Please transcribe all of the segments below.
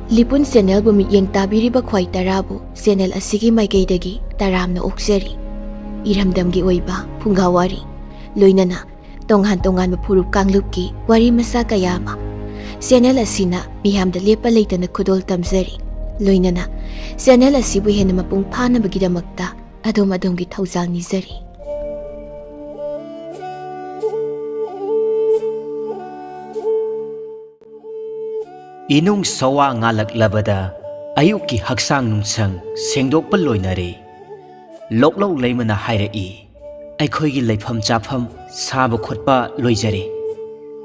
ꯂꯤꯄꯨꯟ ꯆꯦꯅꯦꯜꯕꯨ ꯃꯤꯠꯌꯦꯡ ꯇꯥꯕꯤꯔꯤꯕ ꯈ꯭ꯋꯥꯏ ꯇꯔꯥꯕꯨ ꯆꯦꯅꯦꯜ ꯑꯁꯤꯒꯤ ꯃꯥꯏꯀꯩꯗꯒꯤ ꯇꯔꯥꯝꯅ ꯑꯣꯛꯆꯔꯤ꯫ ꯏꯔꯝꯗꯝꯒꯤ ꯑꯣꯏꯕ ꯐꯨꯡꯒꯥꯋꯥꯔꯤ ꯂꯣꯏꯅꯅ ꯇꯣꯉꯥꯟ ꯇꯣꯉꯥꯟꯕ ꯐꯨꯔꯨꯞ ꯀꯥꯡꯂꯨꯞꯀꯤ ꯋꯥꯔꯤ ꯃꯆꯥ ꯀꯌꯥ ꯑꯃ ꯆꯦꯅꯦꯜ ꯑꯁꯤꯅ ꯃꯤꯌꯥꯝꯗ ꯂꯦꯞꯄ ꯂꯩꯇꯅ ꯈꯨꯗꯣꯜ ꯇꯝꯖꯔꯤ꯫ ꯂꯣꯏꯅꯅ ꯆꯦꯅꯦꯜ ꯑꯁꯤꯕꯨ ꯍꯦꯟꯅ ꯃꯄꯨꯡ ꯐꯥꯅꯕꯒꯤꯗꯃꯛꯇ ꯑꯗꯣꯝꯒꯤ ꯊꯧꯖꯥꯜ ꯅꯤꯖꯔꯤ꯫ ꯏꯅꯨꯡ ꯁꯋꯥ ꯉꯥꯜꯂꯛꯂꯕꯗ ꯑꯌꯨꯛꯀꯤ ꯍꯛꯆꯥꯡ ꯅꯨꯡꯁꯪ ꯁꯦꯡꯗꯣꯛꯄ ꯂꯣꯏꯅꯔꯦ꯫ ꯂꯣꯛꯂꯧ ꯂꯩꯃꯅ ꯍꯥꯏꯔꯛꯏ, ꯑꯩꯈꯣꯏꯒꯤ ꯂꯩꯐꯝ ꯆꯥꯐꯝ ꯁꯥꯕ ꯈꯣꯠꯄ ꯂꯣꯏꯖꯔꯦ꯫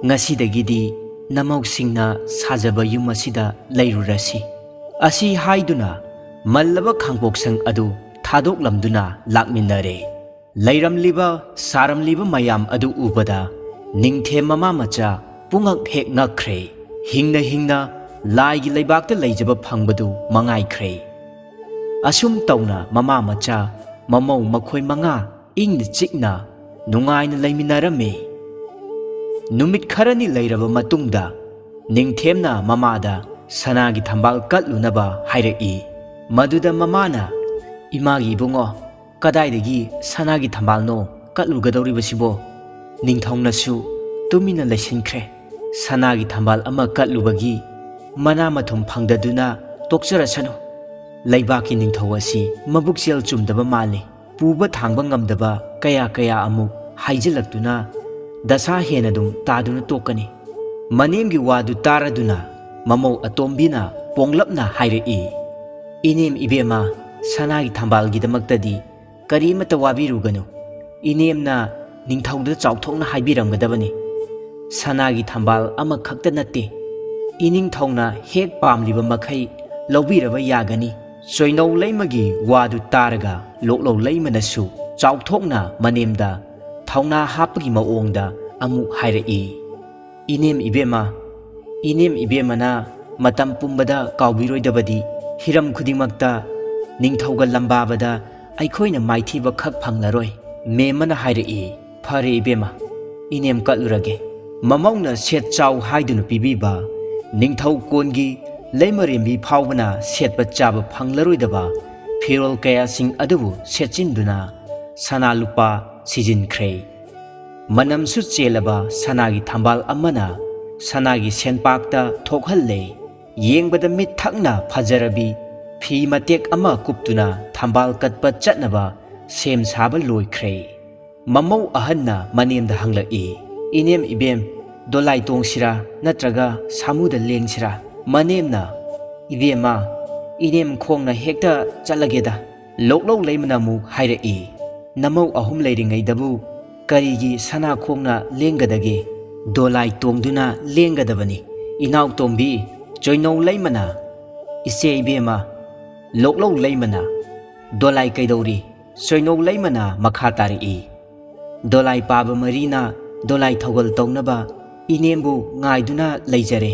ꯉꯁꯤꯗꯒꯤꯗꯤ ꯅꯃꯧꯁꯤꯡꯅ ꯁꯥꯖꯕ ꯌꯨꯝ ꯑꯁꯤꯗ ꯂꯩꯔꯨꯔꯁꯤ꯫ ꯑꯁꯤ ꯍꯥꯏꯗꯨꯅ ꯃꯜꯂꯕ ꯈꯥꯡꯄꯣꯛꯁꯪ ꯑꯗꯨ ꯊꯥꯗꯣꯛꯂꯝꯗꯨꯅ ꯂꯥꯛꯃꯤꯟꯅꯔꯦ꯫ ꯂꯩꯔꯝꯂꯤꯕ ꯁꯥꯔꯝꯂꯤꯕ ꯃꯌꯥꯝ ꯑꯗꯨ ꯎꯕꯗ ꯅꯤꯡꯊꯦꯝ ꯃꯃꯥ ꯃꯆꯥ ꯄꯨꯡꯉꯛ ꯍꯦꯛ ꯉꯛꯈ꯭ꯔꯦ꯫ ꯍꯤꯡꯅ ꯍꯤꯡꯅ ꯂꯥꯏꯒꯤ ꯂꯩꯕꯥꯛꯇ ꯂꯩꯖꯕ ꯐꯪꯕꯗꯨ ꯃꯉꯥꯏꯈ꯭ꯔꯦ꯫ ꯑꯁꯨꯝ ꯇꯧꯅ ꯃꯃꯥ ꯃꯆꯥ ꯃꯃꯧ ꯃꯈꯣꯏ ꯃꯉꯥ ꯏꯪꯅ ꯆꯤꯛꯅ ꯅꯨꯡꯉꯥꯏꯅ ꯂꯩꯃꯤꯟꯅꯔꯝꯃꯤ꯫ ꯅꯨꯃꯤꯠ ꯈꯔꯅꯤ ꯂꯩꯔꯕ ꯃꯇꯨꯡꯗ ꯅꯤꯡꯊꯦꯝꯅ ꯃꯃꯥꯗ ꯁꯅꯥꯒꯤ ꯊꯝꯕꯥꯜ ꯀꯠꯂꯨꯅꯕ ꯍꯥꯏꯔꯛꯏ꯫ ꯃꯗꯨꯗ ꯃꯃꯥꯅ, ꯏꯃꯥꯒꯤ ꯏꯕꯨꯡꯉꯣ, ꯀꯗꯥꯏꯗꯒꯤ ꯁꯅꯥꯒꯤ ꯊꯝꯕꯥꯜꯅꯣ ꯀꯠꯂꯨꯒꯗꯧꯔꯤꯕꯁꯤꯕꯣ? ꯅꯤꯡꯊꯧꯅꯁꯨ ꯇꯨꯃꯤꯟꯅ ꯂꯩꯁꯤꯟꯈ꯭ꯔꯦ꯫ ꯁꯅꯥꯒꯤ ꯊꯝꯕꯥꯜ ꯑꯃ ꯀꯠꯂꯨꯕꯒꯤ ꯃꯅꯥ ꯃꯊꯨꯝ ꯐꯪꯗꯗꯨꯅ ꯇꯣꯛꯆꯔꯁꯅꯨ꯫ ꯂꯩꯕꯥꯛꯀꯤ ꯅꯤꯡꯊꯧ ꯑꯁꯤ ꯃꯕꯨꯛꯆꯦꯜ ꯆꯨꯝꯗꯕ ꯃꯥꯜꯂꯤ꯫ ꯄꯨꯕ ꯊꯥꯡꯕ ꯉꯝꯗꯕ ꯀꯌꯥ ꯑꯃꯨꯛ ꯍꯥꯏꯖꯤꯜꯂꯛꯇꯨꯅ ꯗꯁꯥ ꯍꯦꯟꯅꯗꯨꯝ ꯇꯥꯗꯨꯅ ꯇꯣꯛꯀꯅꯤ꯫ ꯃꯅꯦꯝꯒꯤ ꯋꯥꯗꯨ ꯇꯥꯔꯗꯨꯅ ꯃꯃꯧ ꯑꯇꯣꯝꯕꯤꯅ ꯄꯣꯡꯂꯞꯅ ꯍꯥꯏꯔꯛꯏ, ꯏꯅꯦꯝ ꯏꯕꯦꯝꯃ, ꯁꯅꯥꯒꯤ ꯊꯝꯕꯥꯜꯒꯤꯗꯃꯛꯇꯗꯤ ꯀꯔꯤꯃꯠꯇ ꯋꯥꯕꯤꯔꯨꯒꯅꯨ꯫ ꯏꯅꯦꯝꯅ ꯅꯤꯡꯊꯧꯗ ꯆꯥꯎꯊꯣꯛꯅ ꯍꯥꯏꯕꯤꯔꯝꯒꯗꯕꯅꯤ꯫ ꯁꯅꯥꯒꯤ ꯊꯝꯕꯥꯜ ꯑꯃꯈꯛꯇ ꯅꯠꯇꯦ, ꯏꯅꯤꯡꯊꯧꯅ ꯍꯦꯛ ꯄꯥꯝꯂꯤꯕ ꯃꯈꯩ ꯂꯧꯕꯤꯔꯕ ꯌꯥꯒꯅꯤ꯫ ꯆꯣꯏꯅꯧ ꯂꯩꯃꯒꯤ ꯋꯥꯗꯨ ꯇꯥꯔꯒ ꯂꯣꯛꯂꯧ ꯂꯩꯃꯅꯁꯨ ꯆꯥꯎꯊꯣꯛꯅ ꯃꯅꯦꯝꯗ ꯊꯧꯅꯥ ꯍꯥꯞꯄꯒꯤ ꯃꯑꯣꯡꯗ ꯑꯃꯨꯛ ꯍꯥꯏꯔꯛꯏ, ꯏꯅꯦꯝ ꯏꯕꯦꯝꯃ, ꯏꯅꯦꯝ ꯏꯕꯦꯝꯃꯅ ꯃꯇꯝ ꯄꯨꯝꯕꯗ ꯀꯥꯎꯕꯤꯔꯣꯏꯗꯕꯗꯤ ꯍꯤꯔꯝ ꯈꯨꯗꯤꯡꯃꯛꯇ ꯅꯤꯡꯊꯧꯒ ꯂꯝꯕꯥꯕꯗ ꯑꯩꯈꯣꯏꯅ ꯃꯥꯏꯊꯤꯕ ꯈꯛ ꯐꯪꯂꯔꯣꯏ꯫ ꯃꯦꯝꯃꯅ ꯍꯥꯏꯔꯛꯏ, ꯐꯔꯦ ꯏꯕꯦꯝꯃ, ꯏꯅꯦꯝ ꯀꯠꯂꯨꯔꯒꯦ꯫ ꯃꯃꯧꯅ ꯁꯦꯠ ꯆꯥꯎ ꯍꯥꯏꯗꯨꯅ ꯄꯤꯕꯤꯕ ꯅꯤꯡꯊꯧ ꯀꯣꯟꯒꯤ ꯂꯩꯃꯔꯦꯝꯕꯤ ꯐꯥꯎꯕꯅ ꯁꯦꯠꯄ ꯆꯥꯕ ꯐꯪꯂꯔꯣꯏꯗꯕ ꯐꯤꯔꯣꯜ ꯀꯌꯥꯁꯤꯡ ꯑꯗꯨꯕꯨ ꯁꯦꯠꯆꯤꯟꯗꯨꯅ ꯁꯅꯥ ꯂꯨꯄꯥ ꯁꯤꯖꯤꯟꯈ꯭ꯔꯦ꯫ ꯃꯅꯝꯁꯨ ꯆꯦꯜꯂꯕ ꯁꯅꯥꯒꯤ ꯊꯝꯕꯥꯜ ꯑꯃꯅ ꯁꯅꯥꯒꯤ ꯁꯦꯟꯄꯥꯛꯇ ꯊꯣꯛꯍꯜꯂꯦ꯫ ꯌꯦꯡꯕꯗ ꯃꯤꯠ ꯊꯛꯅ ꯐꯖꯔꯕꯤ ꯐꯤ ꯃꯇꯦꯛ ꯑꯃ ꯀꯨꯞꯇꯨꯅ ꯊꯝꯕꯥꯜ ꯀꯠꯄ ꯆꯠꯅꯕ ꯁꯦꯝ ꯁꯥꯕ ꯂꯣꯏꯈ꯭ꯔꯦ꯫ ꯃꯃꯧ ꯑꯍꯟꯅ ꯃꯅꯦꯝꯗ ꯍꯪꯂꯛꯏ, ꯏꯅꯦꯝ ꯏꯕꯦꯝ, ꯗꯣꯂꯥꯏ ꯇꯣꯡꯁꯤꯔꯥ ꯅꯠꯇ꯭ꯔꯒ ꯁꯥꯃꯨꯗ ꯂꯦꯡꯁꯤꯔꯥ? ꯃꯅꯦꯝꯅ, ꯏꯕꯦꯝꯃ, ꯏꯅꯦꯝ ꯈꯣꯡꯅ ꯍꯦꯛꯇ ꯆꯠꯂꯒꯦꯗ꯫ ꯂꯣꯛꯂꯧ ꯂꯩꯃꯅ ꯑꯃꯨꯛ ꯍꯥꯏꯔꯛꯏ, ꯅꯃꯧ ꯑꯍꯨꯝ ꯂꯩꯔꯤꯉꯩꯗꯕꯨ ꯀꯔꯤꯒꯤ ꯁꯅꯥ ꯈꯣꯡꯅ ꯂꯦꯡꯒꯗꯒꯦ? ꯗꯣꯂꯥꯏ ꯇꯣꯡꯗꯨꯅ ꯂꯦꯡꯒꯗꯕꯅꯤ꯫ ꯏꯅꯥꯎꯇꯣꯝꯕꯤ ꯆꯣꯏꯅꯧ ꯂꯩꯃꯅ, ꯏꯆꯦ ꯏꯕꯦꯝꯃ, ꯂꯣꯛꯂꯧ ꯂꯩꯃꯅ, ꯗꯣꯂꯥꯏ ꯀꯩꯗꯧꯔꯤ? ꯆꯣꯏꯅꯧ ꯂꯩꯃꯅ ꯃꯈꯥ ꯇꯥꯔꯛꯏ, ꯗꯣꯂꯥꯏ ꯄꯥꯕ ꯃꯔꯤꯅ ꯗꯣꯂꯥꯏ ꯊꯧꯒꯜ ꯇꯧꯅꯕ ꯏꯅꯦꯝꯕꯨ ꯉꯥꯏꯗꯨꯅ ꯂꯩꯖꯔꯦ꯫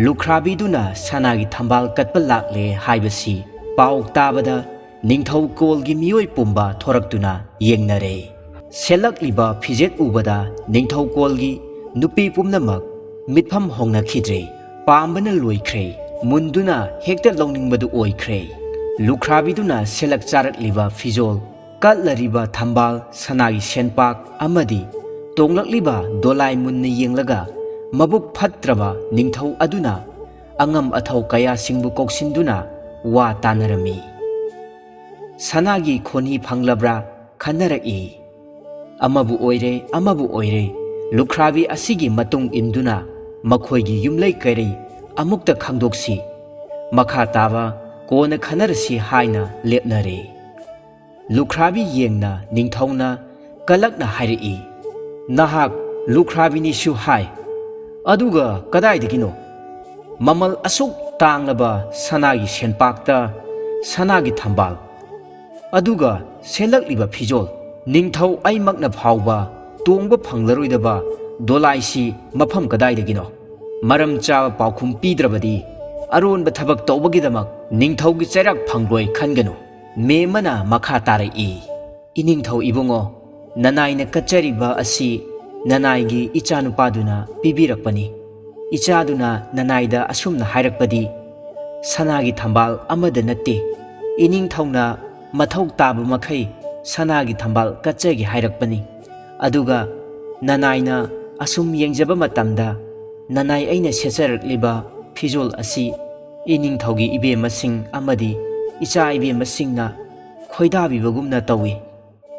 ꯂꯨꯈ꯭ꯔꯥꯕꯤꯗꯨꯅ ꯁꯅꯥꯒꯤ ꯊꯝꯕꯥꯜ ꯀꯠꯄ ꯂꯥꯛꯂꯦ ꯍꯥꯏꯕꯁꯤ ꯄꯥꯎ ꯇꯥꯕꯗ ꯅꯤꯡꯊꯧ ꯀꯣꯜꯒꯤ ꯃꯤꯑꯣꯏ ꯄꯨꯝꯕ ꯊꯣꯔꯛꯇꯨꯅ ꯌꯦꯡꯅꯔꯦ꯫ ꯁꯦꯠꯂꯛꯂꯤꯕ ꯐꯤꯖꯦꯠ ꯎꯕꯗ ꯅꯤꯡꯊꯧ ꯀꯣꯜꯒꯤ ꯅꯨꯄꯤ ꯄꯨꯝꯅꯃꯛ ꯃꯤꯠꯐꯝ ꯍꯣꯡꯅꯈꯤꯗ꯭ꯔꯦ꯫ ꯄꯥꯝꯕꯅ ꯂꯣꯏꯈ꯭ꯔꯦ, ꯃꯨꯟꯗꯨꯅ ꯍꯦꯛꯇ ꯂꯧꯅꯤꯡꯕꯗꯨ ꯑꯣꯏꯈ꯭ꯔꯦ꯫ ꯂꯨꯈ꯭ꯔꯥꯕꯤꯗꯨꯅ ꯁꯦꯠꯂꯛ ꯆꯥꯔꯛꯂꯤꯕ ꯐꯤꯖꯣꯜ, ꯀꯠꯂꯔꯤꯕ ꯊꯝꯕꯥꯜ, ꯁꯅꯥꯒꯤ ꯁꯦꯟꯄꯥꯛ ꯑꯃꯗꯤ ꯇꯣꯡꯂꯛꯂꯤꯕ ꯗꯣꯂꯥꯏ ꯃꯨꯟꯅ ꯌꯦꯡꯂꯒ ꯃꯕꯨꯛ ꯐꯠꯇ꯭ꯔꯕ ꯅꯤꯡꯊꯧ ꯑꯗꯨꯅ ꯑꯉꯝ ꯑꯊꯧ ꯀꯌꯥꯁꯤꯡꯕꯨ ꯀꯧꯁꯤꯟꯗꯨꯅ ꯋꯥ ꯇꯥꯅꯔꯝꯃꯤ꯫ ꯁꯅꯥꯒꯤ ꯈꯣꯟꯍꯤ ꯐꯪꯂꯕ꯭ꯔꯥ ꯈꯟꯅꯔꯛꯏ꯫ ꯑꯃꯕꯨ ꯑꯣꯏꯔꯦ ꯑꯃꯕꯨ ꯑꯣꯏꯔꯦ, ꯂꯨꯈ꯭ꯔꯥꯕꯤ ꯑꯁꯤꯒꯤ ꯃꯇꯨꯡ ꯏꯟꯗꯨꯅ ꯃꯈꯣꯏꯒꯤ ꯌꯨꯝꯂꯩ ꯀꯩꯔꯩ ꯑꯃꯨꯛꯇ ꯈꯪꯗꯣꯛꯁꯤ, ꯃꯈꯥ ꯇꯥꯕ ꯀꯣꯟꯅ ꯈꯟꯅꯔꯁꯤ ꯍꯥꯏꯅ ꯂꯦꯞꯅꯔꯦ꯫ ꯂꯨꯈ꯭ꯔꯥꯕꯤ ꯌꯦꯡꯅ ꯅꯤꯡꯊꯧꯅ ꯀꯜꯂꯛꯅ ꯍꯥꯏꯔꯛꯏ, ꯅꯍꯥꯛ ꯂꯨꯈ꯭ꯔꯥꯕꯤꯅꯤꯁꯨ ꯍꯥꯏ, ꯑꯗꯨꯒ ꯀꯗꯥꯏꯗꯒꯤꯅꯣ? ꯃꯃꯜ ꯑꯁꯨꯛ ꯇꯥꯡꯂꯕ ꯁꯅꯥꯒꯤ ꯁꯦꯟꯄꯥꯛꯇ ꯁꯅꯥꯒꯤ ꯊꯝꯕꯥꯜ, ꯑꯗꯨꯒ ꯁꯦꯠꯂꯛꯂꯤꯕ ꯐꯤꯖꯣꯜ, ꯅꯤꯡꯊꯧ ꯑꯩꯃꯛꯅ ꯐꯥꯎꯕ ꯇꯣꯡꯕ ꯐꯪꯂꯔꯣꯏꯗꯕ ꯗꯣꯂꯥꯏꯁꯤ ꯃꯐꯝ ꯀꯗꯥꯏꯗꯒꯤꯅꯣ? ꯃꯔꯝ ꯆꯥꯕ ꯄꯥꯎꯈꯨꯝ ꯄꯤꯗ꯭ꯔꯕꯗꯤ ꯑꯔꯣꯟꯕ ꯊꯕꯛ ꯇꯧꯕꯒꯤꯗꯃꯛ ꯅꯤꯡꯊꯧꯒꯤ ꯆꯩꯔꯥꯛ ꯐꯪꯂꯣꯏ ꯈꯟꯒꯅꯨ꯫ ꯃꯦꯝꯃꯅ ꯃꯈꯥ ꯇꯥꯔꯛꯏ, ꯏꯅꯤꯡꯊꯧ ꯏꯕꯨꯡꯉꯣ, ꯅꯅꯥꯏꯅ ꯀꯠꯆꯔꯤꯕ ꯑꯁꯤ ꯅꯅꯥꯏꯒꯤ ꯏꯆꯥꯅꯨꯄꯥꯗꯨꯅ ꯄꯤꯕꯤꯔꯛꯄꯅꯤ꯫ ꯏꯆꯥꯗꯨꯅ ꯅꯅꯥꯏꯗ ꯑꯁꯨꯝꯅ ꯍꯥꯏꯔꯛꯄꯗꯤ ꯁꯅꯥꯒꯤ ꯊꯝꯕꯥꯜ ꯑꯃꯗ ꯅꯠꯇꯦ ꯏꯅꯤꯡꯊꯧꯅ ꯃꯊꯧ ꯇꯥꯕ ꯃꯈꯩ ꯁꯅꯥꯒꯤ ꯊꯝꯕꯥꯜ ꯀꯠꯆꯒꯦ ꯍꯥꯏꯔꯛꯄꯅꯤ ꯑꯗꯨꯒ ꯅꯅꯥꯏꯅ ꯑꯁꯨꯝ ꯌꯦꯡꯖꯕ ꯃꯇꯝꯗ ꯅꯅꯥꯏ ꯑꯩꯅ ꯁꯦꯠꯆꯔꯛꯂꯤꯕ ꯐꯤꯖꯣꯜ ꯑꯁꯤ ꯏꯅꯤꯡꯊꯧꯒꯤ ꯏꯕꯦꯝꯃꯁꯤꯡ ꯑꯃꯗꯤ ꯏꯆꯥ ꯏꯕꯦꯝꯃꯁꯤꯡꯅ ꯈꯣꯏꯗꯥꯕꯤꯕꯒꯨꯝꯅ ꯇꯧꯏ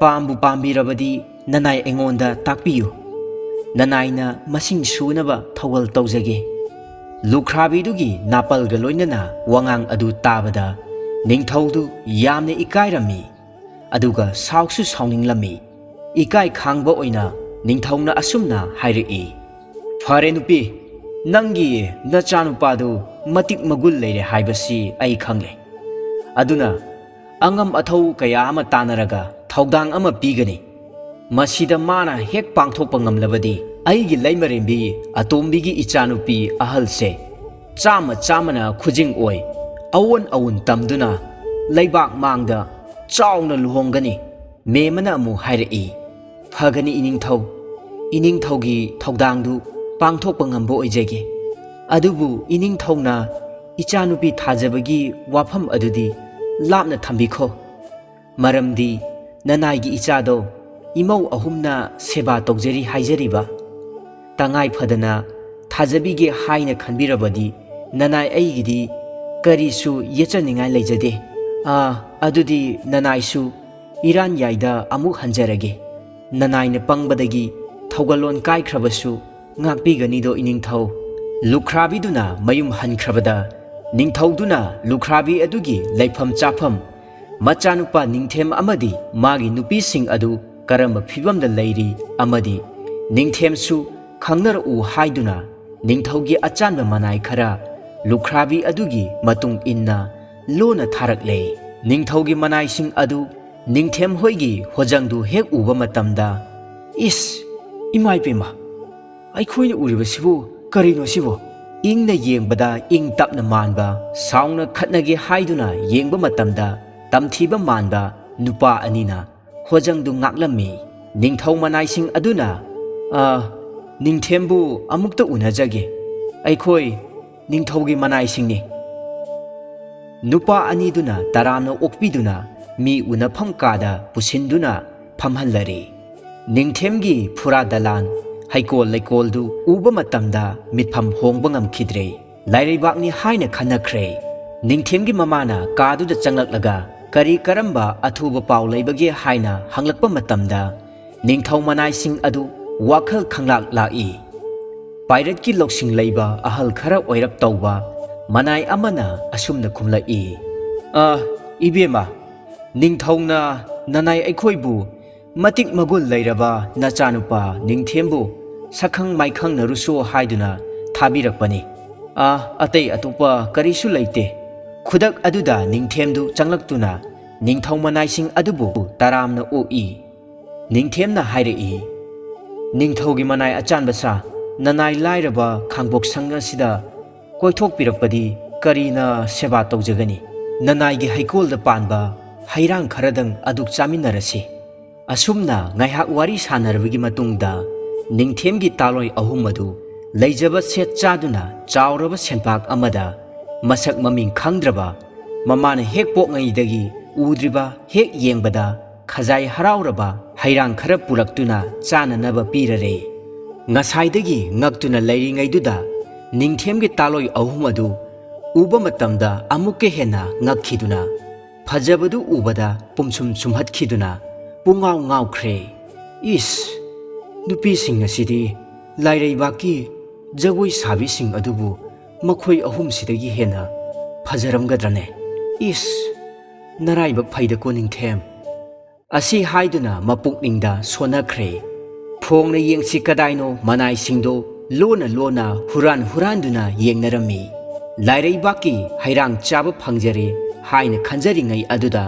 ꯄꯥꯝꯕꯨ ꯄꯥꯝꯕꯤꯔꯕꯗꯤ ꯅꯅꯥꯏ ꯑꯩꯉꯣꯟꯗ ꯇꯥꯛꯄꯤꯌꯨ ꯅꯅꯥꯏꯅ ꯃꯁꯤꯡ ꯁꯨꯅꯕ ꯊꯧꯒꯜ ꯇꯧꯖꯒꯦ ꯂꯨꯈ꯭ꯔꯥꯕꯤꯗꯨꯒꯤ ꯅꯥꯄꯜꯒ ꯂꯣꯏꯅꯅ ꯋꯥꯉꯥꯡ ꯑꯗꯨ ꯇꯥꯕꯗ ꯅꯤꯡꯊꯧꯗꯨ ꯌꯥꯝꯅ ꯏꯀꯥꯏꯔꯝꯃꯤ ꯑꯗꯨꯒ ꯁꯥꯎꯁꯨ ꯁꯥꯎꯅꯤꯡꯂꯝꯃꯤ ꯏꯀꯥꯏ ꯈꯥꯡꯕ ꯑꯣꯏꯅ ꯅꯤꯡꯊꯧꯅ ꯑꯁꯨꯝꯅ ꯍꯥꯏꯔꯛꯏ ꯐꯔꯦ ꯅꯨꯄꯤ ꯅꯪꯒꯤ ꯅꯆꯥꯅꯨꯄꯥꯗꯨ ꯃꯇꯤꯛ ꯃꯒꯨꯟ ꯂꯩꯔꯦ ꯍꯥꯏꯕꯁꯤ ꯑꯩ ꯈꯪꯂꯦ ꯑꯗꯨꯅ ꯑꯉꯝ ꯑꯊꯧ ꯀꯌꯥ ꯑꯃ ꯇꯥꯟꯅꯔꯒ ꯊꯧꯗꯥꯡ ꯑꯃ ꯄꯤꯒꯅꯤ ꯃꯁꯤꯗ ꯃꯥꯅ ꯍꯦꯛ ꯄꯥꯡꯊꯣꯛꯄ ꯉꯝꯂꯕꯗꯤ ꯑꯩꯒꯤ ꯂꯩꯃꯔꯦꯝꯕꯤ ꯑꯇꯣꯝꯕꯤꯒꯤ ꯏꯆꯥꯅꯨꯄꯤ ꯑꯍꯜꯁꯦ ꯆꯥꯝꯃꯅ ꯈꯨꯖꯤꯡ ꯑꯣꯏ ꯑꯑꯣꯟ ꯑꯑꯣꯟ ꯇꯝꯗꯨꯅ ꯂꯩꯕꯥꯛ ꯃꯥꯡꯗ ꯆꯥꯎꯅ ꯂꯨꯍꯣꯡꯒꯅꯤ ꯃꯦꯃꯅ ꯑꯃꯨꯛ ꯍꯥꯏꯔꯛꯏ ꯐꯒꯅꯤ ꯏꯅꯤꯡꯊꯧꯒꯤ ꯊꯧꯗꯥꯡꯗꯨ ꯄꯥꯡꯊꯣꯛꯄ ꯉꯝꯕ ꯑꯣꯏꯖꯒꯦ ꯑꯗꯨꯕꯨ ꯏꯅꯤꯡꯊꯧꯅ ꯏꯆꯥꯅꯨꯄꯤ ꯊꯥꯖꯕꯒꯤ ꯋꯥꯐꯝ ꯑꯗꯨꯗꯤ ꯂꯥꯞꯅ ꯊꯝꯕꯤꯈꯣ ꯃꯔꯝꯗꯤ ꯅꯅꯥꯏꯒꯤ ꯏꯆꯥꯗꯣ ꯏꯃꯧ ꯑꯍꯨꯝꯅ ꯁꯦꯕꯥ ꯇꯧꯖꯔꯤ ꯍꯥꯏꯖꯔꯤꯕ ꯇꯉꯥꯏ ꯐꯗꯅ ꯊꯥꯖꯕꯤꯒꯦ ꯍꯥꯏꯅ ꯈꯟꯕꯤꯔꯕꯗꯤ ꯅꯅꯥꯏ ꯑꯩꯒꯤꯗꯤ ꯀꯔꯤꯁꯨ ꯌꯦꯠꯆꯅꯤꯡꯉꯥই ꯂꯩꯖꯗꯦ ꯑꯗꯨꯗꯤ ꯅꯅꯥꯏꯁꯨ ꯏꯔꯥꯟꯌꯥꯏꯗ ꯑꯃꯨꯛ ꯍꯟꯖꯔꯒꯦ ꯅꯅꯥꯏꯅ ꯄꯪꯕꯗꯒꯤ ꯊꯧꯒꯜꯂꯣꯟ ꯀꯥꯏꯈ꯭ꯔꯕꯁꯨ ꯉꯥꯛꯄꯤꯒꯅꯤꯗꯣ ꯏꯅꯤꯡꯊꯧ ꯂꯨꯈ꯭ꯔꯥꯕꯤꯗꯨꯅ ꯃꯌꯨꯝ ꯍꯟꯈ꯭ꯔꯕꯗ ꯅꯤꯡꯊꯧꯗꯨꯅ ꯂꯨꯈ꯭ꯔꯥꯕꯤ ꯑꯗꯨꯒꯤ ꯂꯩꯐꯝ ꯆꯥꯐꯝ ꯃꯆꯥꯅꯨꯄꯥ ꯅꯤꯡꯊꯦꯝ ꯑꯃꯗꯤ ꯃꯥꯒꯤ ꯅꯨꯄꯤꯁꯤꯡ ꯑꯗꯨ ꯀꯔꯝꯕ ꯐꯤꯕꯝꯗ ꯂꯩꯔꯤ ꯑꯃꯗꯤ ꯅꯤꯡꯊꯦꯝꯁꯨ ꯈꯪꯅꯔꯛꯎ ꯍꯥꯏꯗꯨꯅ ꯅꯤꯡꯊꯧꯒꯤ ꯑꯆꯥꯟꯕ ꯃꯅꯥꯏ ꯈꯔ ꯂꯨꯈ꯭ꯔꯥꯕꯤ ꯑꯗꯨꯒꯤ ꯃꯇꯨꯡ ꯏꯟꯅ ꯂꯣꯟꯅ ꯊꯥꯔꯛꯂꯦ ꯅꯤꯡꯊꯧꯒꯤ ꯃꯅꯥꯏꯁꯤꯡ ꯑꯗꯨ ꯅꯤꯡꯊꯦꯝ ꯍꯣꯏꯒꯤ ꯍꯣꯖꯪꯗꯨ ꯍꯦꯛ ꯎꯕ ꯃꯇꯝꯗ ꯏꯁ ꯏꯃꯥꯏꯄꯦꯝꯃ ꯑꯩꯈꯣꯏꯅ ꯎꯔꯤꯕꯁꯤꯕꯨ ꯀꯔꯤꯅꯣ ꯁꯤꯕꯨ ꯏꯪꯅ ꯌꯦꯡꯕꯗ ꯏꯪ ꯇꯞꯅ ꯃꯥꯟꯕ ꯁꯥꯎꯅ ꯈꯠꯅꯒꯦ ꯍꯥꯏꯗꯨꯅ ꯌꯦꯡꯕ ꯃꯇꯝꯗ ꯇꯝꯊꯤꯕ ꯃꯥꯟꯕ ꯅꯨꯄꯥ ꯑꯅꯤꯅ ꯍꯣꯖꯪꯗꯨ ꯉꯥꯛꯂꯝꯃꯤ ꯅꯤꯡꯊꯧ ꯃꯅꯥꯏꯁꯤꯡ ꯑꯗꯨꯅ ꯅꯤꯡꯊꯦꯝꯕꯨ ꯑꯃꯨꯛꯇ ꯎꯅꯖꯒꯦ ꯑꯩꯈꯣꯏ ꯅꯤꯡꯊꯧꯒꯤ ꯃꯅꯥꯏꯁꯤꯡꯅꯤ ꯅꯨꯄꯥ ꯑꯅꯤꯗꯨꯅ ꯇꯔꯥꯝꯅ ꯑꯣꯛꯄꯤꯗꯨꯅ ꯃꯤ ꯎꯅꯐꯝ ꯀꯥꯗ ꯄꯨꯁꯤꯟꯗꯨꯅ ꯐꯝꯍꯜꯂꯔꯤ ꯅꯤꯡꯊꯦꯝꯒꯤ ꯐꯨꯔꯥ ꯗꯂꯥꯟ ꯍꯩꯀꯣꯜ ꯂꯩꯀꯣꯜꯗꯨ ꯎꯕ ꯃꯇꯝꯗ ꯃꯤꯠꯐꯝ ꯍꯣꯡꯕ ꯉꯝꯈꯤꯗ꯭ꯔꯦ ꯂꯥꯏꯔꯩꯕꯥꯛꯅꯤ ꯍꯥꯏꯅ ꯈꯟꯅꯈ꯭ꯔꯦ ꯅꯤꯡꯊꯦꯝꯒꯤ ꯃꯃꯥꯅ ꯀꯥꯗꯨꯗ ꯆꯪꯂꯛꯂꯒ ꯀꯔꯤ ꯀꯔꯝꯕ ꯑꯊꯨꯕ ꯄꯥꯎ ꯂꯩꯕꯒꯦ ꯍꯥꯏꯅ ꯍꯪꯂꯛꯄ ꯃꯇꯝꯗ ꯅꯤꯡꯊꯧ ꯃꯅꯥꯏꯁꯤꯡ ꯑꯗꯨ ꯋꯥꯈꯜ ꯈꯪꯂꯥꯛ ꯂꯥꯛꯏ ꯄꯥꯏꯔꯠꯀꯤ ꯂꯧꯁꯤꯡ ꯂꯩꯕ ꯑꯍꯜ ꯈꯔ ꯑꯣꯏꯔꯞ ꯇꯧꯕ ꯃꯅꯥꯏ ꯑꯃꯅ ꯑꯁꯨꯝꯅ ꯈꯨꯝꯂꯛꯏ ꯏꯕꯦꯝꯃ ꯅꯤꯡꯊꯧꯅ ꯅꯅꯥꯏ ꯑꯩꯈꯣꯏꯕꯨ ꯃꯇꯤꯛ ꯃꯒꯨꯟ ꯂꯩꯔꯕ ꯅꯆꯥꯅꯨꯄꯥ ꯅꯤꯡꯊꯦꯝꯕꯨ ꯁꯛꯈꯪ ꯃꯥꯏꯈꯪꯅꯔꯨꯁꯣ ꯍꯥꯏꯗꯨꯅ ꯊꯥꯕꯤꯔꯛꯄꯅꯤ ꯑꯇꯩ ꯑꯇꯣꯞꯄ ꯀꯔꯤꯁꯨ ꯂꯩꯇꯦ ꯈꯨꯗꯛ ꯑꯗꯨꯗ ꯅꯤꯡꯊꯦꯝꯗꯨ ꯆꯪꯂꯛꯇꯨꯅ ꯅꯤꯡꯊꯧ ꯃꯅꯥꯏꯁꯤꯡ ꯑꯗꯨꯕꯨ ꯇꯔꯥꯝꯅ ꯑꯣꯛꯏ ꯅꯤꯡꯊꯦꯝꯅ ꯍꯥꯏꯔꯛꯏ ꯅꯤꯡꯊꯧꯒꯤ ꯃꯅꯥꯏ ꯑꯆꯥꯟꯕꯁꯥ ꯅꯅꯥꯏ ꯂꯥꯏꯔꯕ ꯈꯥꯡꯕꯣꯛ ꯁꯪ ꯑꯁꯤꯗ ꯀꯣꯏꯊꯣꯛꯄꯤꯔꯛꯄꯗꯤ ꯀꯔꯤꯅ ꯁꯦꯕꯥ ꯇꯧꯖꯒꯅꯤ ꯅꯅꯥꯏꯒꯤ ꯍꯩꯀꯣꯜꯗ ꯄꯥꯟꯕ ꯍꯩꯔꯥꯡ ꯈꯔꯗꯪ ꯑꯗꯨꯛ ꯆꯥꯃꯤꯟꯅꯔꯁꯤ ꯑꯁꯨꯝꯅ ꯉꯥꯏꯍꯥꯛ ꯋꯥꯔꯤ ꯁꯥꯟꯅꯔꯕꯒꯤ ꯃꯇꯨꯡꯗ ꯅꯤꯡꯊꯦꯝꯒꯤ ꯇꯥꯂꯣꯏ ꯑꯍꯨꯝ ꯑꯗꯨ ꯂꯩꯖꯕ ꯁꯦꯠ ꯆꯥꯗꯨꯅ ꯆꯥꯎꯔꯕ ꯁꯦꯟꯄꯥꯛ ꯑꯃꯗ ꯃꯁꯛ ꯃꯃꯤꯡ ꯈꯪꯗ꯭ꯔꯕ ꯃꯃꯥꯅ ꯍꯦꯛ ꯄꯣꯛꯉꯩꯗꯒꯤ ꯎꯗ꯭ꯔꯤꯕ ꯍꯦꯛ ꯌꯦꯡꯕꯗ ꯈꯖꯥꯏ ꯍꯔꯥꯎꯔꯕ ꯍꯩꯔꯥꯡ ꯈꯔ ꯄꯨꯔꯛꯇꯨꯅ ꯆꯥꯅꯅꯕ ꯄꯤꯔꯔꯦ ꯉꯁꯥꯏꯗꯒꯤ ꯉꯛꯇꯨꯅ ꯂꯩꯔꯤꯉꯩꯗꯨꯗ ꯅꯤꯡꯊꯦꯝꯒꯤ ꯇꯥꯂꯣꯏ ꯑꯍꯨꯝ ꯑꯗꯨ ꯎꯕ ꯃꯇꯝꯗ ꯑꯃꯨꯛꯀ ꯍꯦꯟꯅ ꯉꯛꯈꯤꯗꯨꯅ ꯐꯖꯕꯗꯨ ꯎꯕꯗ ꯄꯨꯝꯁꯨꯝ ꯁꯨꯝꯍꯠꯈꯤꯗꯨꯅ ꯄꯨꯡꯉꯥꯎ ꯉꯥꯎꯈ꯭ꯔꯦ ꯏꯁ ꯅꯨꯄꯤꯁꯤꯡ ꯑꯁꯤꯗꯤ ꯂꯥꯏꯔꯩꯕꯥꯛꯀꯤ ꯖꯒꯣꯏ ꯁꯥꯕꯤꯁꯤꯡ ꯑꯗꯨꯕꯨ ꯃꯈꯣꯏ ꯑꯍꯨꯝꯁꯤꯗꯒꯤ ꯍꯦꯟꯅ ꯐꯖꯔꯝꯒꯗ꯭ꯔꯅꯦ ꯏꯁ ꯅꯔꯥꯏꯕꯛ ꯐꯩꯗꯀꯣ ꯅꯤꯡꯊꯦꯝ ꯑꯁꯤ ꯍꯥꯏꯗꯨꯅ ꯃꯄꯨꯛꯅꯤꯡꯗ ꯁꯣꯟꯅꯈ꯭ꯔꯦ ꯐꯣꯡꯅ ꯌꯦꯡꯁꯤ ꯀꯗꯥꯏꯅꯣ ꯃꯅꯥꯏꯁꯤꯡꯗꯣ ꯂꯣꯟꯅ ꯍꯨꯔꯥꯟꯗꯨꯅ ꯌꯦꯡꯅꯔꯝꯃꯤ ꯂꯥꯏꯔꯩꯕꯥꯛꯀꯤ ꯍꯩꯔꯥꯡ ꯆꯥꯕ ꯐꯪꯖꯔꯦ ꯍꯥꯏꯅ ꯈꯟꯖꯔꯤꯉꯩ ꯑꯗꯨꯗ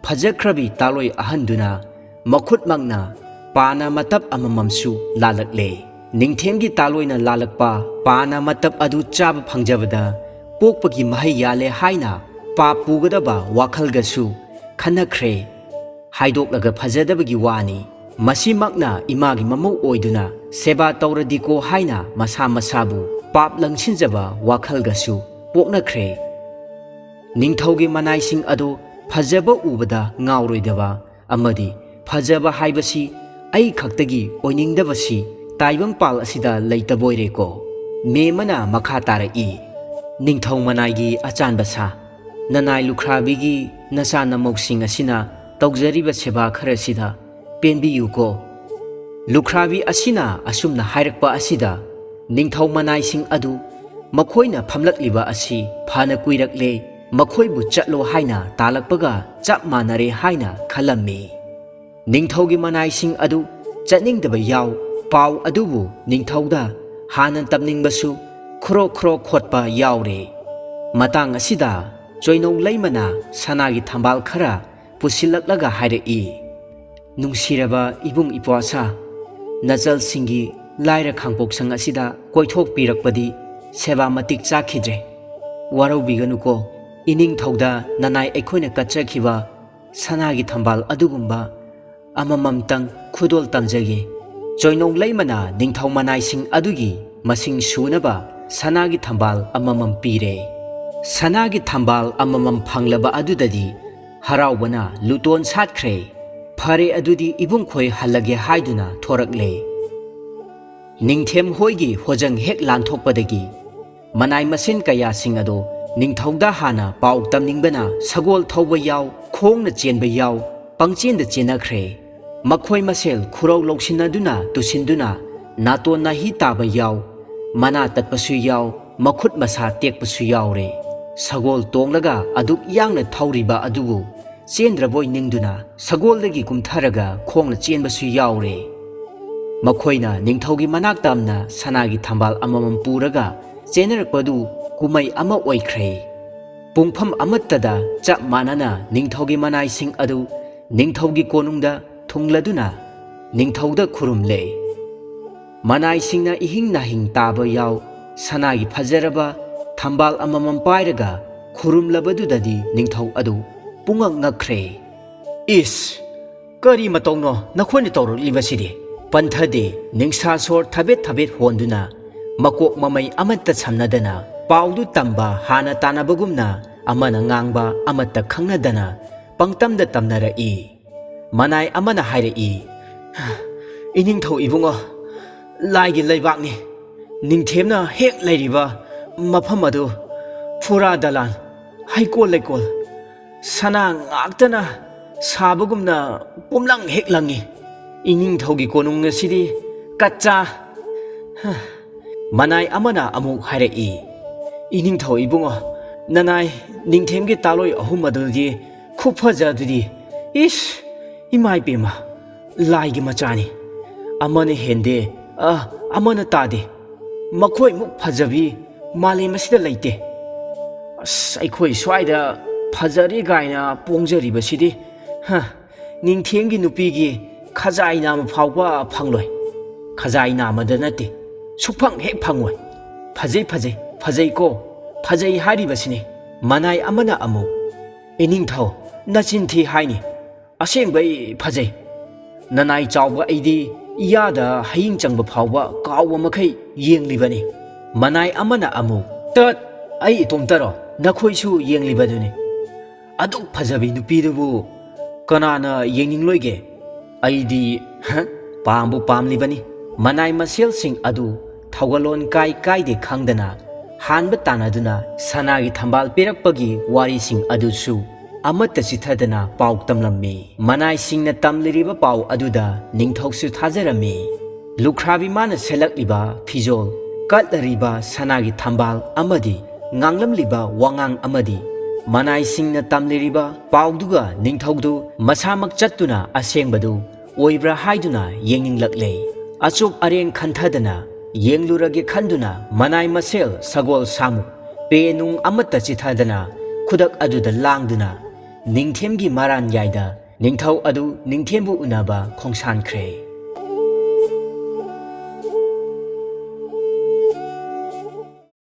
ꯐꯖꯈ꯭ꯔꯕꯤ ꯇꯥꯂꯣꯏ ꯑꯍꯟꯗꯨꯅ ꯃꯈꯨꯠꯃꯛꯅ ꯄꯥꯅ ꯃꯇꯞ ꯑꯃꯃꯝꯁꯨ ꯂꯥꯜꯂꯛꯂꯦ ꯅꯤꯡꯊꯦꯝꯒꯤ ꯇꯥꯂꯣꯏꯅ ꯂꯥꯜꯂꯛꯄ ꯄꯥꯅ ꯃꯇꯞ ꯑꯗꯨ ꯆꯥꯕ ꯐꯪꯖꯕꯗ ꯄꯣꯛꯄꯒꯤ ꯃꯍꯩ ꯌꯥꯜꯂꯦ ꯍꯥꯏꯅ ꯄꯥꯞ ꯄꯨꯒꯗꯕ ꯋꯥꯈꯜꯒꯁꯨ ꯈꯟꯅꯈ꯭ꯔꯦ ꯍꯥꯏꯗꯣꯛꯂꯒ ꯐꯖꯗꯕꯒꯤ ꯋꯥꯅꯤ ꯃꯁꯤꯃꯛꯅ ꯏꯃꯥꯒꯤ ꯃꯃꯧ ꯑꯣꯏꯗꯨꯅ ꯁꯦꯕꯥ ꯇꯧꯔꯗꯤꯀꯣ ꯍꯥꯏꯅ ꯃꯁꯥ ꯃꯁꯥꯕꯨ ꯄꯥꯞ ꯂꯪꯁꯤꯟꯖꯕ ꯋꯥꯈꯜꯒꯁꯨ ꯄꯣꯛꯅꯈ꯭ꯔꯦ ꯅꯤꯡꯊꯧꯒꯤ ꯃꯅꯥꯏꯁꯤꯡ ꯑꯗꯨ ꯐꯖꯕ ꯎꯕꯗ ꯉꯥꯎꯔꯣꯏꯗꯕ ꯑꯃꯗꯤ ꯐꯖꯕ ꯍꯥꯏꯕꯁꯤ ꯑꯩ ꯈꯛꯇꯒꯤ ꯑꯣꯏꯅꯤꯡꯗꯕꯁꯤ ꯇꯥꯏꯕꯪꯄꯥꯜ ꯑꯁꯤꯗ ꯂꯩꯇꯕꯣꯏꯔꯦꯀꯣ꯫ ꯃꯦꯝꯃꯅ ꯃꯈꯥ ꯇꯥꯔꯛꯏ, ꯅꯤꯡꯊꯧ ꯃꯅꯥꯏꯒꯤ ꯑꯆꯥꯟꯕ ꯁꯥ, ꯅꯅꯥꯏ ꯂꯨꯈ꯭ꯔꯥꯕꯤꯒꯤ ꯅꯆꯥ ꯅꯃꯧꯁꯤꯡ ꯑꯁꯤꯅ ꯇꯧꯖꯔꯤꯕ ꯁꯦꯕꯥ ꯈꯔꯁꯤꯗ ꯄꯦꯟꯕꯤꯌꯨꯀꯣ꯫ ꯂꯨꯈ꯭ꯔꯥꯕꯤ ꯑꯁꯤꯅ ꯑꯁꯨꯝꯅ ꯍꯥꯏꯔꯛꯄ ꯑꯁꯤꯗ ꯅꯤꯡꯊꯧ ꯃꯅꯥꯏꯁꯤꯡ ꯑꯗꯨ ꯃꯈꯣꯏꯅ ꯐꯝꯂꯛꯂꯤꯕ ꯑꯁꯤ ꯐꯅ ꯀꯨꯏꯔꯛꯂꯦ ꯃꯈꯣꯏꯕꯨ ꯆꯠꯂꯣ ꯍꯥꯏꯅ ꯇꯥꯜꯂꯛꯄꯒ ꯆꯞ ꯃꯥꯟꯅꯔꯦ ꯍꯥꯏꯅ ꯈꯜꯂꯝꯃꯤ꯫ ꯅꯤꯡꯊꯧꯒꯤ ꯃꯅꯥꯏꯁꯤꯡ ꯑꯗꯨ ꯆꯠꯅꯤꯡꯗꯕ ꯌꯥꯎ ꯄꯥꯎ ꯑꯗꯨꯕꯨ ꯅꯤꯡꯊꯧꯗ ꯍꯥꯟꯅ ꯇꯝꯅꯤꯡꯕꯁꯨ ꯈꯨꯔꯣꯛ ꯈꯨꯔꯣꯛ ꯈꯣꯠꯄ ꯌꯥꯎꯔꯦ꯫ ꯃꯇꯥꯡ ꯑꯁꯤꯗ ꯆꯣꯏꯅꯧ ꯂꯩꯃꯅ ꯁꯅꯥꯒꯤ ꯊꯝꯕꯥꯜ ꯈꯔ ꯄꯨꯁꯤꯜꯂꯛꯂꯒ ꯍꯥꯏꯔꯛꯏ, ꯅꯨꯡꯁꯤꯔꯕ ꯏꯕꯨꯡ ꯏꯄ꯭ꯋꯥꯁꯥ, ꯅꯆꯜꯁꯤꯡꯒꯤ ꯂꯥꯏꯔ ꯈꯥꯡꯄꯣꯛꯁꯪ ꯑꯁꯤꯗ ꯀꯣꯏꯊꯣꯛꯄꯤꯔꯛꯄꯗꯤ ꯁꯦꯕꯥ ꯃꯇꯤꯛ ꯆꯥꯈꯤꯗ꯭ꯔꯦ꯫ ꯋꯥꯔꯧꯕꯤꯒꯅꯨꯀꯣ, ꯏꯅꯤꯡꯊꯧꯗ ꯅꯅꯥꯏ ꯑꯩꯈꯣꯏꯅ ꯀꯠꯆꯈꯤꯕ ꯁꯅꯥꯒꯤ ꯊꯝꯕꯥꯜ ꯑꯗꯨꯒꯨꯝꯕ ꯑꯃꯃꯝꯇꯪ ꯈꯨꯗꯣꯜ ꯇꯝꯖꯒꯦ꯫ ꯆꯣꯏꯅꯧ ꯂꯩꯃꯅ ꯅꯤꯡꯊꯧ ꯃꯅꯥꯏꯁꯤꯡ ꯑꯗꯨꯒꯤ ꯃꯁꯤꯡ ꯁꯨꯅꯕ ꯁꯅꯥꯒꯤ ꯊꯝꯕꯥꯜ ꯑꯃꯃꯝ ꯄꯤꯔꯦ꯫ ꯁꯅꯥꯒꯤ ꯊꯝꯕꯥꯜ ꯑꯃꯃꯝ ꯐꯪꯂꯕ ꯑꯗꯨꯗꯗꯤ ꯍꯔꯥꯎꯕꯅ ꯂꯨꯇꯣꯟ ꯁꯥꯠꯈ꯭ꯔꯦ꯫ ꯐꯔꯦ ꯑꯗꯨꯗꯤ ꯏꯕꯨꯡꯈꯣꯏ ꯍꯜꯂꯒꯦ ꯍꯥꯏꯗꯨꯅ ꯊꯣꯔꯛꯂꯦ꯫ ꯅꯤꯡꯊꯦꯝ ꯍꯣꯏꯒꯤ ꯍꯣꯖꯪ ꯍꯦꯛ ꯂꯥꯟꯊꯣꯛꯄꯗꯒꯤ ꯃꯅꯥꯏ ꯃꯁꯦꯟ ꯀꯌꯥꯁꯤꯡ ꯑꯗꯣ ꯅꯤꯡꯊꯧꯗ ꯍꯥꯟꯅ ꯄꯥꯎ ꯇꯝꯅꯤꯡꯕꯅ ꯁꯒꯣꯜ ꯊꯧꯕ ꯌꯥꯎ, ꯈꯣꯡꯅ ꯆꯦꯟꯕ ꯌꯥꯎ, ꯄꯪꯆꯦꯟꯗ ꯆꯦꯟꯅꯈ꯭ꯔꯦ꯫ ꯃꯈꯣꯏ ꯃꯁꯦꯜ ꯈꯨꯔꯧ ꯂꯧꯁꯤꯟꯅꯗꯨꯅ ꯇꯨꯁꯤꯟꯗꯨꯅ ꯅꯥꯇꯣꯟ ꯅꯥꯍꯤ ꯇꯥꯕ ꯌꯥꯎ, ꯃꯅꯥ ꯇꯠꯄꯁꯨ ꯌꯥꯎ, ꯃꯈꯨꯠ ꯃꯁꯥ ꯇꯦꯛꯄꯁꯨ ꯌꯥꯎꯔꯦ꯫ ꯁꯒꯣꯜ ꯇꯣꯡꯂꯒ ꯑꯗꯨꯛ ꯌꯥꯡꯅ ꯊꯧꯔꯤꯕ ꯑꯗꯨꯕꯨ ꯆꯦꯟꯗ꯭ꯔꯕꯣꯏ ꯅꯤꯡꯗꯨꯅ ꯁꯒꯣꯜꯗꯒꯤ ꯀꯨꯝꯊꯔꯒ ꯈꯣꯡꯅ ꯆꯦꯟꯕꯁꯨ ꯌꯥꯎꯔꯦ꯫ ꯃꯈꯣꯏꯅ ꯅꯤꯡꯊꯧꯒꯤ ꯃꯅꯥꯛꯇ ꯑꯃꯅ ꯁꯅꯥꯒꯤ ꯊꯝꯕꯥꯜ ꯑꯃꯃꯝ ꯄꯨꯔꯒ ꯆꯦꯟꯅꯔꯛꯄꯗꯨ ꯀꯨꯝꯃꯩ ꯑꯃ ꯑꯣꯏꯈ꯭ꯔꯦ꯫ ꯄꯨꯡꯐꯝ ꯑꯃꯠꯇꯗ ꯆꯞ ꯃꯥꯟꯅꯅ ꯅꯤꯡꯊꯧꯒꯤ ꯃꯅꯥꯏꯁꯤꯡ ꯑꯗꯨ ꯅꯤꯡꯊꯧꯒꯤ ꯀꯣꯅꯨꯡꯗ ꯊꯨꯡꯂꯗꯨꯅ ꯅꯤꯡꯊꯧꯗ ꯈꯨꯔꯨꯝꯂꯦ꯫ ꯃꯅꯥꯏꯁꯤꯡꯅ ꯏꯍꯤꯡ ꯅꯥꯍꯤꯡ ꯇꯥꯕ ꯌꯥꯎ ꯁꯅꯥꯒꯤ ꯐꯖꯔꯕ ꯊꯝꯕꯥꯜ ꯑꯃꯃꯝ ꯄꯥꯏꯔꯒ ꯈꯨꯔꯨꯝꯂꯕꯗꯨꯗꯗꯤ ꯅꯤꯡꯊꯧ ꯑꯗꯨ ꯄꯨꯡꯉꯛ ꯉꯛꯈ꯭ꯔꯦ꯫ ꯏꯁ, ꯀꯔꯤ ꯃꯇꯧꯅꯣ ꯅꯈꯣꯏꯅ ꯇꯧꯔꯛꯂꯤꯕꯁꯤꯗꯤ? ꯄꯟꯊꯗꯦ ꯅꯤꯡꯁꯥꯁꯣꯔ ꯊꯕꯦꯠ ꯊꯕꯦꯠ ꯍꯣꯟꯗꯨꯅ ꯃꯀꯣꯛ ꯃꯃꯩ ꯑꯃꯠꯇ ꯁꯝꯅꯗꯅ ꯄꯥꯎꯗꯨ ꯇꯝꯕ ꯍꯥꯟꯅ ꯇꯥꯟꯅꯕꯒꯨꯝꯅ ꯑꯃꯅ ꯉꯥꯡꯕ ꯑꯃꯠꯇ ꯈꯪꯅꯗꯅ ꯄꯪꯇꯝꯗ ꯇꯝꯅꯔꯛꯏ꯫ ꯃꯅꯥꯏ ꯑꯃꯅ ꯍꯥꯏꯔꯛꯏ, ꯏꯅꯤꯡꯊꯧ ꯏꯕꯨꯡꯉꯣ, ꯂꯥꯏꯒꯤ ꯂꯩꯕꯥꯛꯅꯤ, ꯅꯤꯡꯊꯦꯝꯅ ꯍꯦꯛ ꯂꯩꯔꯤꯕ ꯃꯐꯝ ꯑꯗꯨ ꯐꯨꯔꯥ ꯗꯂꯥꯟ, ꯍꯩꯀꯣꯜ ꯂꯩꯀꯣꯜ, ꯁꯅꯥ ꯉꯥꯛꯇꯅ ꯁꯥꯕꯒꯨꯝꯅ ꯄꯨꯝꯂꯪ ꯍꯦꯛ ꯂꯪꯉꯤ꯫ ꯏꯅꯤꯡꯊꯧꯒꯤ ꯀꯣꯅꯨꯡ ꯑꯁꯤꯗꯤ ꯀꯠꯆꯥ꯫ ꯃꯅꯥꯏ ꯑꯃꯅ ꯑꯃꯨꯛ ꯍꯥꯏꯔꯛꯏ, ꯏꯅꯤꯡꯊꯧ ꯏꯕꯨꯡꯉꯣ, ꯅꯅꯥꯏ ꯅꯤꯡꯊꯦꯝꯒꯤ ꯇꯥꯂꯣꯏ ꯑꯍꯨꯝ ꯑꯗꯨꯗꯤ ꯈꯨꯐꯖꯗꯨꯗꯤ, ꯏꯁ, ꯏꯃꯥꯏꯄꯦꯝꯃ, ꯂꯥꯏꯒꯤ ꯃꯆꯥꯅꯤ, ꯑꯃꯅ ꯍꯦꯟꯗꯦ ꯑꯃꯅ ꯇꯥꯗꯦ, ꯃꯈꯣꯏꯃꯨꯛ ꯐꯖꯕꯤ ꯃꯥꯂꯦꯝ ꯑꯁꯤꯗ ꯂꯩꯇꯦ꯫ ꯑꯁ, ꯑꯩꯈꯣꯏ ꯁ꯭ꯋꯥꯏꯗ ꯐꯖꯔꯦ ꯒꯥꯏꯅ ꯄꯣꯡꯖꯔꯤꯕꯁꯤꯗꯤ ꯅꯤꯡꯊꯦꯝꯒꯤ ꯅꯨꯄꯤꯒꯤ ꯈꯖꯥꯏ ꯅꯥꯝꯃ ꯐꯥꯎꯕ ꯐꯪꯂꯣꯏ꯫ ꯈꯖꯥꯏ ꯅꯥꯝꯃꯗ ꯅꯠꯇꯦ, ꯁꯨꯛꯐꯪ ꯍꯦꯛ ꯐꯪꯉꯣꯏ꯫ ꯐꯖꯩ ꯐꯖꯩ ꯐꯖꯩꯀꯣ, ꯐꯖꯩ ꯍꯥꯏꯔꯤꯕꯁꯤꯅꯤ꯫ ꯃꯅꯥꯏ ꯑꯃꯅ ꯑꯃꯨꯛ, ꯏꯅꯤꯡꯊꯧ ꯅꯆꯤꯟꯊꯤ ꯍꯥꯏꯅꯤ, ꯑꯁꯦꯡꯕꯩ ꯐꯖꯩ꯫ ꯅꯅꯥꯏ ꯆꯥꯎꯕ ꯑꯩꯗꯤ ꯏꯌꯥꯗ ꯍꯌꯤꯡ ꯆꯪꯕ ꯐꯥꯎꯕ ꯀꯥꯎꯕ ꯃꯈꯩ ꯌꯦꯡꯂꯤꯕꯅꯤ꯫ ꯃꯅꯥꯏ ꯑꯃꯅ ꯑꯃꯨꯛ, ꯇꯠ, ꯑꯩ ꯏꯇꯣꯝꯇꯔꯣ? ꯅꯈꯣꯏꯁꯨ ꯌꯦꯡꯂꯤꯕꯗꯨꯅꯤ꯫ ꯑꯗꯨꯛ ꯐꯖꯕꯤ ꯅꯨꯄꯤꯗꯨꯕꯨ ꯀꯅꯥꯅ ꯌꯦꯡꯅꯤꯡꯂꯣꯏꯒꯦ? ꯑꯩꯗꯤ ꯄꯥꯝꯕꯨ ꯄꯥꯝꯂꯤꯕꯅꯤ꯫ ꯃꯅꯥꯏ ꯃꯁꯦꯜꯁꯤꯡ ꯑꯗꯨ ꯊꯧꯒꯜꯂꯣꯟ ꯀꯥꯏ ꯀꯥꯏꯗꯦ ꯈꯪꯗꯅ ꯍꯥꯟꯕ ꯇꯥꯟꯅꯗꯨꯅ ꯁꯅꯥꯒꯤ ꯊꯝꯕꯥꯜ ꯄꯤꯔꯛꯄꯒꯤ ꯋꯥꯔꯤꯁꯤꯡ ꯑꯗꯨꯁꯨ ꯑꯃꯠꯇ ꯆꯤꯊꯗꯅ ꯄꯥꯎ ꯇꯝꯂꯝꯃꯤ꯫ ꯃꯅꯥꯏꯁꯤꯡꯅ ꯇꯝꯂꯤꯔꯤꯕ ꯄꯥꯎ ꯑꯗꯨꯗ ꯅꯤꯡꯊꯧꯁꯨ ꯊꯥꯖꯔꯝꯃꯤ꯫ ꯂꯨꯈ꯭ꯔꯥꯕꯤ ꯃꯥꯅ ꯁꯦꯠꯂꯛꯂꯤꯕ ꯐꯤꯖꯣꯜ, ꯀꯠꯂꯔꯤꯕ ꯁꯅꯥꯒꯤ ꯊꯝꯕꯥꯜ ꯑꯃꯗꯤ ꯉꯥꯡꯂꯝꯂꯤꯕ ꯋꯥꯉꯥꯡ ꯑꯃꯗꯤ ꯃꯅꯥꯏꯁꯤꯡꯅ ꯇꯝꯂꯤꯔꯤꯕ ꯄꯥꯎꯗꯨꯒ ꯅꯤꯡꯊꯧꯗꯨ ꯃꯁꯥꯃꯛ ꯆꯠꯇꯨꯅ ꯑꯁꯦꯡꯕꯗꯨ ꯑꯣꯏꯕ꯭ꯔꯥ ꯍꯥꯏꯗꯨꯅ ꯌꯦꯡꯅꯤꯡꯂꯛꯂꯦ꯫ ꯑꯆꯨꯞ ꯑꯔꯦꯡ ꯈꯟꯊꯗꯅ ꯌꯦꯡꯂꯨꯔꯒꯦ ꯈꯟꯗꯨꯅ ꯃꯅꯥꯏ ꯃꯁꯦꯜ ꯁꯒꯣꯜ ꯁꯥꯃꯨꯛ ꯄꯦ ꯅꯨꯡ ꯑꯃꯠꯇ ꯆꯤꯊꯗꯅ ꯈꯨꯗꯛ ꯑꯗꯨꯗ ꯂꯥꯡꯗꯨꯅ ꯅꯤꯡꯊꯦꯝꯒꯤ ꯃꯔꯥꯟꯌꯥꯏꯗ ꯅꯤꯡꯊꯧ ꯑꯗꯨ ꯅꯤꯡꯊꯦꯝꯕꯨ ꯎꯅꯕ ꯈꯣꯡꯁꯥꯟꯈ꯭ꯔꯦ꯫